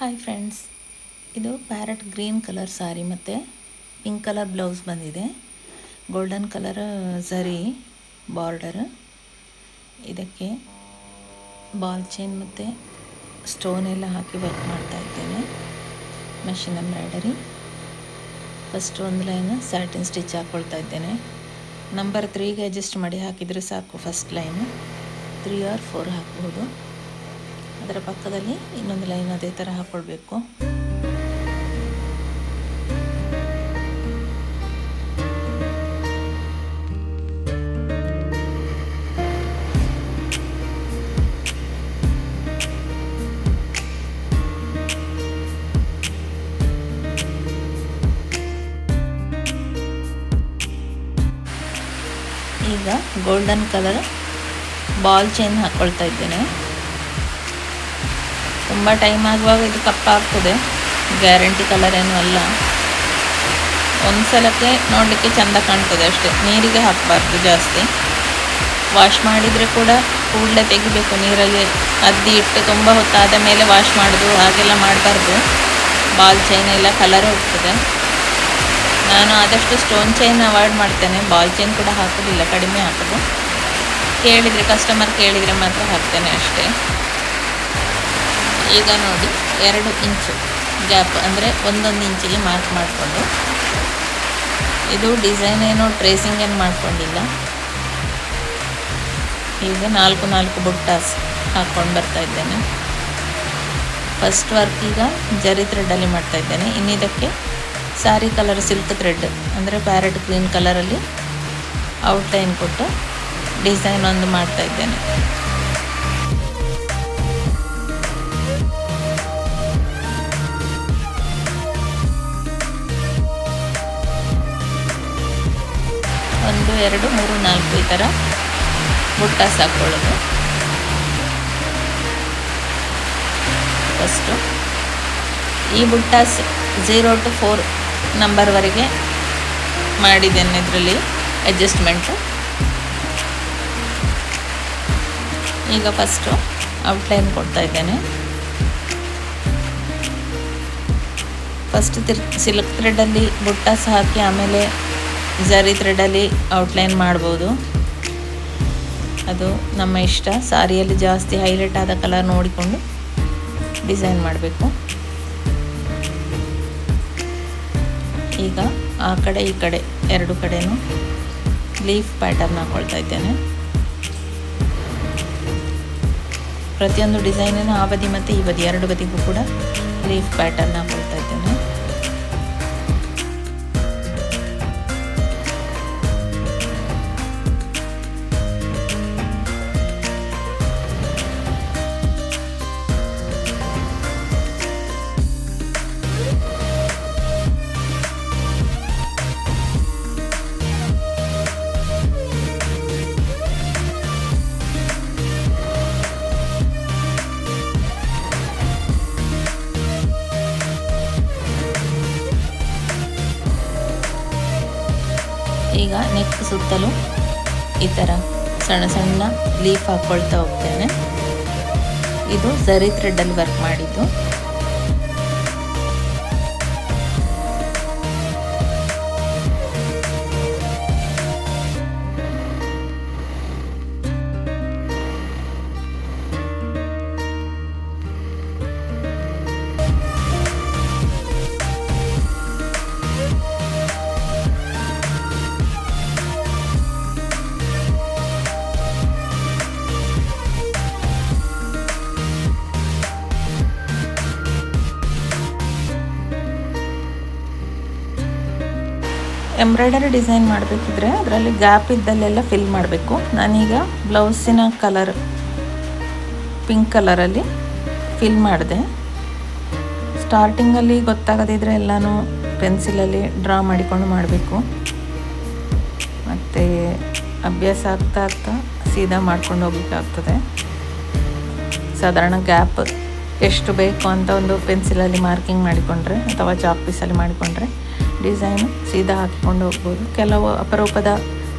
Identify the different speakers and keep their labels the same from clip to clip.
Speaker 1: Hi friends, ಇದು parrot green colour ಸಾರಿ ಮತ್ತು pink colour blouse ಬಂದಿದೆ. ಗೋಲ್ಡನ್ ಕಲರ್ ಝರಿ border. ಇದಕ್ಕೆ ಬಾಲ್ ಚೈನ್ ಮತ್ತು ಸ್ಟೋನ್ ಎಲ್ಲ ಹಾಕಿ ವರ್ಕ್ ಮಾಡ್ತಾ ಇದ್ದೇನೆ. Machine embroidery. ಫಸ್ಟ್ ಒಂದು ಲೈನ್ ಸ್ಯಾಟಿನ್ ಸ್ಟಿಚ್ ಹಾಕ್ಕೊಳ್ತಾ ಇದ್ದೇನೆ. ನಂಬರ್ 3ಗೆ ಅಡ್ಜಸ್ಟ್ ಮಾಡಿ ಹಾಕಿದರೆ ಸಾಕು. ಫಸ್ಟ್ ಲೈನು 3 or 4 ಹಾಕ್ಬೋದು. ಅದರ ಪಕ್ಕದಲ್ಲಿ ಇನ್ನೊಂದು ಲೈನ್ ಅದೇ ಥರ ಹಾಕ್ಕೊಳ್ಬೇಕು. ಈಗ ಗೋಲ್ಡನ್ ಕಲರ್ ಬಾಲ್ ಚೈನ್ ಹಾಕ್ಕೊಳ್ತಾ ಇದ್ದೇನೆ. ತುಂಬ ಟೈಮ್ ಆಗುವಾಗ ಇದು ಕಪ್ಪಾಗ್ತದೆ, ಗ್ಯಾರಂಟಿ ಕಲರ್ ಏನೂ ಅಲ್ಲ. ಒಂದು ಸಲಕ್ಕೆ ನೋಡಲಿಕ್ಕೆ ಚೆಂದ ಕಾಣ್ತದೆ ಅಷ್ಟೇ. ನೀರಿಗೆ ಹಾಕಬಾರ್ದು ಜಾಸ್ತಿ. ವಾಶ್ ಮಾಡಿದರೆ ಕೂಡ ಕೂಡಲೇ ತೆಗಿಬೇಕು. ನೀರಲ್ಲಿ ಅದ್ದಿ ಇಟ್ಟು ತುಂಬ ಹೊತ್ತಾದ ಮೇಲೆ ವಾಶ್ ಮಾಡೋದು ಹಾಗೆಲ್ಲ ಮಾಡಬಾರ್ದು. ಬಾಲ್ ಚೈನ್ ಎಲ್ಲ ಕಲರ್ ಹೋಗ್ತದೆ. ನಾನು ಆದಷ್ಟು ಸ್ಟೋನ್ ಚೈನ್ ಅವಾಯ್ಡ್ ಮಾಡ್ತೇನೆ. ಬಾಲ್ ಚೈನ್ ಕೂಡ ಹಾಕೋದಿಲ್ಲ, ಕಡಿಮೆ ಹಾಕೋದು. ಕಸ್ಟಮರ್ ಕೇಳಿದರೆ ಮಾತ್ರ ಹಾಕ್ತೇನೆ ಅಷ್ಟೇ. ಈಗ ನೋಡಿ 2 ಇಂಚು ಗ್ಯಾಪ್, ಅಂದರೆ 1 ಇಂಚಿಗೆ ಮಾರ್ಕ್ ಮಾಡಿಕೊಂಡು, ಇದು ಡಿಸೈನ್ ಏನೋ ಟ್ರೇಸಿಂಗ್ ಏನು ಮಾಡ್ಕೊಂಡಿಲ್ಲ. ಈಗ 4 ಬುಟ್ಟಾಸ್ ಹಾಕ್ಕೊಂಡು ಬರ್ತಾ ಇದ್ದೇನೆ. ಫಸ್ಟ್ ವರ್ಕ್ ಈಗ ಜರಿ ಥ್ರೆಡ್ಡಲ್ಲಿ ಮಾಡ್ತಾ ಇದ್ದೇನೆ. ಇನ್ನಿದಕ್ಕೆ ಸಾರಿ ಕಲರ್ ಸಿಲ್ಕ್ ಥ್ರೆಡ್, ಅಂದರೆ ಪ್ಯಾರೆಟ್ ಗ್ರೀನ್ ಕಲರಲ್ಲಿ ಔಟ್ಲೈನ್ ಕೊಟ್ಟು ಡಿಸೈನ್ ಒಂದು ಮಾಡ್ತಾ ಇದ್ದೇನೆ. ಒಂದು 2 3 4 ಈ ಥರ ಬುಟ್ಟಾಸ್ ಹಾಕ್ಕೊಳ್ಳೋದು. ಫಸ್ಟು ಈ ಬುಟ್ಟಾಸ್ 0 to 4 ನಂಬರ್ವರೆಗೆ ಮಾಡಿದ್ದೇನೆ. ಇದರಲ್ಲಿ ಅಡ್ಜಸ್ಟ್ಮೆಂಟು. ಈಗ ಫಸ್ಟು ಔಟ್ಲೈನ್ ಕೊಡ್ತಾ ಇದ್ದೇನೆ. ಫಸ್ಟ್ ಸಿಲ್ಕ್ ಥ್ರೆಡಲ್ಲಿ ಬುಟ್ಟಾಸ್ ಹಾಕಿ ಆಮೇಲೆ ಝರಿ ಥ್ರೆಡಲ್ಲಿ ಔಟ್ಲೈನ್ ಮಾಡ್ಬೋದು. ಅದು ನಮ್ಮ ಇಷ್ಟ. ಸಾರಿಯಲ್ಲಿ ಜಾಸ್ತಿ ಹೈಲೈಟ್ ಆದ ಕಲರ್ ನೋಡಿಕೊಂಡು ಡಿಸೈನ್ ಮಾಡಬೇಕು. ಈಗ ಆ ಕಡೆ ಈ ಕಡೆ 2 ಕಡೆನೂ ಲೀಫ್ ಪ್ಯಾಟರ್ನ್ ಹಾಕ್ಕೊಳ್ತಾ ಇದ್ದೇನೆ. ಪ್ರತಿಯೊಂದು ಡಿಸೈನಿನ ಆ ಬದಿ ಮತ್ತು ಈ ಬದಿ 2 ಬದಿಗೂ ಕೂಡ ಲೀಫ್ ಪ್ಯಾಟರ್ನ್ ಹಾಕ್ಕೊಳ್ತಾ ಇದ್ದೇನೆ. ಈಗ ನೆಕ್ ಸುತ್ತಲೂ ಈ ಥರ ಸಣ್ಣ ಸಣ್ಣ ಲೀಫ್ ಹಾಕ್ಕೊಳ್ತಾ ಹೋಗ್ತೇನೆ. ಇದು ಝರಿ ಥ್ರೆಡ್ಡಲ್ಲಿ ವರ್ಕ್ ಮಾಡಿದ್ದು. ಎಂಬ್ರಾಯ್ಡರಿ ಡಿಸೈನ್ ಮಾಡಬೇಕಿದ್ರೆ ಅದರಲ್ಲಿ ಗ್ಯಾಪ್ ಇದ್ದಲ್ಲೆಲ್ಲ ಫಿಲ್ ಮಾಡಬೇಕು. ನಾನೀಗ ಬ್ಲೌಸಿನ ಕಲರ್ ಪಿಂಕ್ ಕಲರಲ್ಲಿ ಫಿಲ್ ಮಾಡಿದೆ. ಸ್ಟಾರ್ಟಿಂಗಲ್ಲಿ ಗೊತ್ತಾಗದಿದ್ದರೆ ಎಲ್ಲನೂ ಪೆನ್ಸಿಲಲ್ಲಿ ಡ್ರಾ ಮಾಡಿಕೊಂಡು ಮಾಡಬೇಕು. ಮತ್ತು ಅಭ್ಯಾಸ ಆಗ್ತಾ ಆಗ್ತಾ ಸೀದಾ ಮಾಡ್ಕೊಂಡು ಹೋಗಲಿಕ್ಕಾಗ್ತದೆ. ಸಾಧಾರಣ ಗ್ಯಾಪ್ ಎಷ್ಟು ಬೇಕು ಅಂತ ಒಂದು ಪೆನ್ಸಿಲಲ್ಲಿ ಮಾರ್ಕಿಂಗ್ ಮಾಡಿಕೊಂಡ್ರೆ ಅಥವಾ ಚಾಕ್ ಪೀಸಲ್ಲಿ ಮಾಡಿಕೊಂಡ್ರೆ ಡಿಸೈನು ಸೀದಾ ಹಾಕಿಕೊಂಡು ಹೋಗ್ಬೋದು. ಕೆಲವು ಅಪರೂಪದ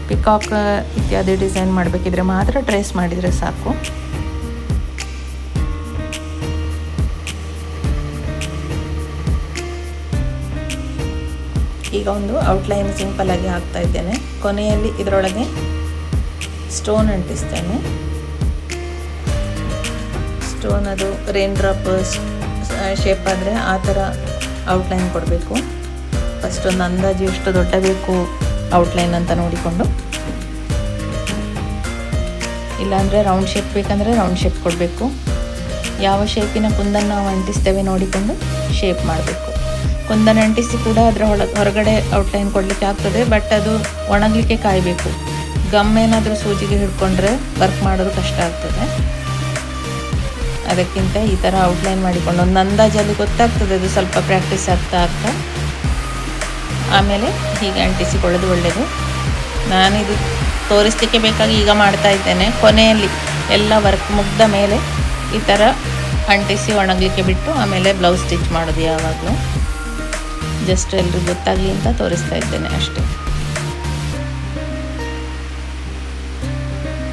Speaker 1: ಪಿಕಾಕ್ ಇತ್ಯಾದಿ ಡಿಸೈನ್ ಮಾಡಬೇಕಿದ್ರೆ ಮಾತ್ರ ಟ್ರೇಸ್ ಮಾಡಿದರೆ ಸಾಕು. ಈಗ ಒಂದು ಔಟ್ಲೈನ್ ಸಿಂಪಲ್ಲಾಗಿ ಹಾಕ್ತಾ ಇದ್ದೇನೆ. ಕೊನೆಯಲ್ಲಿ ಇದರೊಳಗೆ ಸ್ಟೋನ್ ಅಂಟಿಸ್ತೇನೆ. ಸ್ಟೋನ್ ಅದು ರೇನ್ ಡ್ರಾಪ್ ಶೇಪ್ ಆದರೆ ಆ ಥರ ಔಟ್ಲೈನ್ ಕೊಡಬೇಕು. ಫಸ್ಟ್ ಒಂದು ಅಂದಾಜು ಎಷ್ಟು ದೊಡ್ಡ ಬೇಕು ಔಟ್ಲೈನ್ ಅಂತ ನೋಡಿಕೊಂಡು, ಇಲ್ಲಾಂದರೆ ರೌಂಡ್ ಶೇಪ್ ಬೇಕಂದರೆ ರೌಂಡ್ ಶೇಪ್ ಕೊಡಬೇಕು. ಯಾವ ಶೇಪಿನ ಕುಂದನ್ನು ನಾವು ಅಂಟಿಸ್ತೇವೆ ನೋಡಿಕೊಂಡು ಶೇಪ್ ಮಾಡಬೇಕು. ಕುಂದನ್ನು ಅಂಟಿಸಿ ಕೂಡ ಅದರ ಹೊರಗಡೆ ಔಟ್ಲೈನ್ ಕೊಡಲಿಕ್ಕೆ ಆಗ್ತದೆ, ಬಟ್ ಅದು ಒಣಗಲಿಕ್ಕೆ ಕಾಯಬೇಕು. ಗಮ್ ಏನಾದರೂ ಸೂಜಿಗೆ ಹಿಡ್ಕೊಂಡ್ರೆ ವರ್ಕ್ ಮಾಡೋದು ಕಷ್ಟ ಆಗ್ತದೆ. ಅದಕ್ಕಿಂತ ಈ ಥರ ಔಟ್ಲೈನ್ ಮಾಡಿಕೊಂಡು ಒಂದು ಅಂದಾಜಲ್ಲಿ ಗೊತ್ತಾಗ್ತದೆ, ಅದು ಸ್ವಲ್ಪ ಪ್ರಾಕ್ಟೀಸ್ ಆಗ್ತಾ ಆಮೇಲೆ ಹೀಗೆ ಅಂಟಿಸಿಕೊಳ್ಳೋದು ಒಳ್ಳೆಯದು. ನಾನಿದು ತೋರಿಸಲಿಕ್ಕೆ ಬೇಕಾಗಿ ಈಗ ಮಾಡ್ತಾ ಇದ್ದೇನೆ. ಕೊನೆಯಲ್ಲಿ ಎಲ್ಲ ವರ್ಕ್ ಮುಗ್ದ ಮೇಲೆ ಈ ಥರ ಅಂಟಿಸಿ ಒಣಗಲಿಕ್ಕೆ ಬಿಟ್ಟು ಆಮೇಲೆ ಬ್ಲೌಸ್ ಸ್ಟಿಚ್ ಮಾಡೋದು. ಯಾವಾಗಲೂ ಜಸ್ಟ್ ಎಲ್ರಿಗೂ ಗೊತ್ತಾಗಲಿ ಅಂತ ತೋರಿಸ್ತಾ ಇದ್ದೇನೆ ಅಷ್ಟೇ.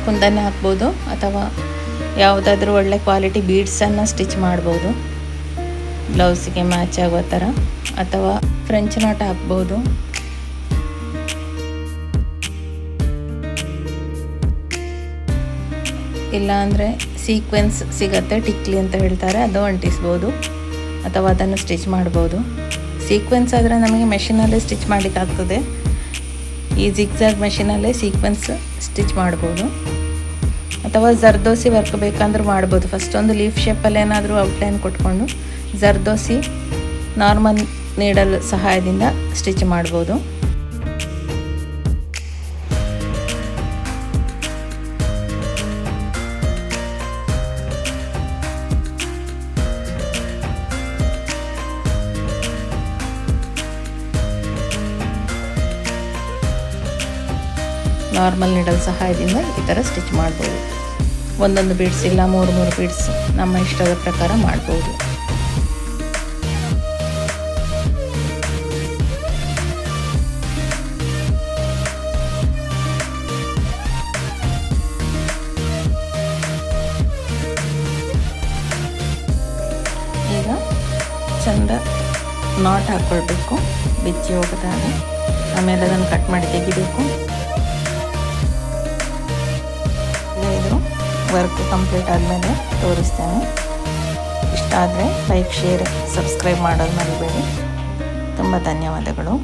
Speaker 1: ಕುಂದನ್ನು ಹಾಕ್ಬೋದು ಅಥವಾ ಯಾವುದಾದ್ರೂ ಒಳ್ಳೆ ಕ್ವಾಲಿಟಿ ಬೀಡ್ಸನ್ನು ಸ್ಟಿಚ್ ಮಾಡ್ಬೋದು ಬ್ಲೌಸಿಗೆ ಮ್ಯಾಚ್ ಆಗೋ ಥರ, ಅಥವಾ ಫ್ರೆಂಚ್ ನಾಟ್ ಹಾಕ್ಬೋದು. ಇಲ್ಲ ಅಂದರೆ ಸೀಕ್ವೆನ್ಸ್ ಸಿಗತ್ತೆ, ಟಿಕ್ಲಿ ಅಂತ ಹೇಳ್ತಾರೆ, ಅದು ಅಂಟಿಸ್ಬೋದು ಅಥವಾ ಅದನ್ನು ಸ್ಟಿಚ್ ಮಾಡ್ಬೋದು. ಸೀಕ್ವೆನ್ಸ್ ಆದರೆ ನಮಗೆ ಮೆಷಿನಲ್ಲೇ ಸ್ಟಿಚ್ ಮಾಡಲಿಕ್ಕಾಗ್ತದೆ. ಈ ಜಿಗ್ಜಾಗ್ ಮೆಷಿನಲ್ಲೇ ಸೀಕ್ವೆನ್ಸ್ ಸ್ಟಿಚ್ ಮಾಡ್ಬೋದು. ಅಥವಾ ಜರ್ದೋಸಿ ವರ್ಕ್ ಬೇಕಂದ್ರೂ ಮಾಡ್ಬೋದು. ಫಸ್ಟ್ ಒಂದು ಲೀಫ್ ಶೇಪಲ್ಲಿ ಏನಾದರೂ ಔಟ್ಲೈನ್ ಕೊಟ್ಕೊಂಡು ಜರ್ದೋಸಿ ನಾರ್ಮಲ್ ನೀಡಲ್ ಸಹಾಯದಿಂದ ಸ್ಟಿಚ್ ಮಾಡ್ಬೋದು. ನಾರ್ಮಲ್ ನೀಡಲ್ ಸಹಾಯದಿಂದ ಈ ಥರ ಸ್ಟಿಚ್ ಮಾಡ್ಬೋದು. ಒಂದೊಂದು ಬೀಡ್ಸ್ ಇಲ್ಲ 3 ಬೀಡ್ಸ್ ನಮ್ಮ ಇಷ್ಟದ ಪ್ರಕಾರ ಮಾಡ್ಬೋದು. ಈಗ ಚಂದ ನಾಟ್ ಹಾಕ್ಕೊಳ್ಬೇಕು, ಬಿಚ್ಚಿ ಹೋಗದಾಗೆ. ಆಮೇಲೆ ಅದನ್ನು ಕಟ್ ಮಾಡಿ ತೆಗಿಬೇಕು. ಇದು ವರ್ಕ್ ಕಂಪ್ಲೀಟ್ ಆದಮೇಲೆ ತೋರಿಸ್ತೇನೆ. ಇಷ್ಟ ಆದರೆ ಲೈಕ್, ಶೇರ್, ಸಬ್ಸ್ಕ್ರೈಬ್ ಮಾಡೋದು ಮರಿಬೇಡಿ. ತುಂಬ ಧನ್ಯವಾದಗಳು.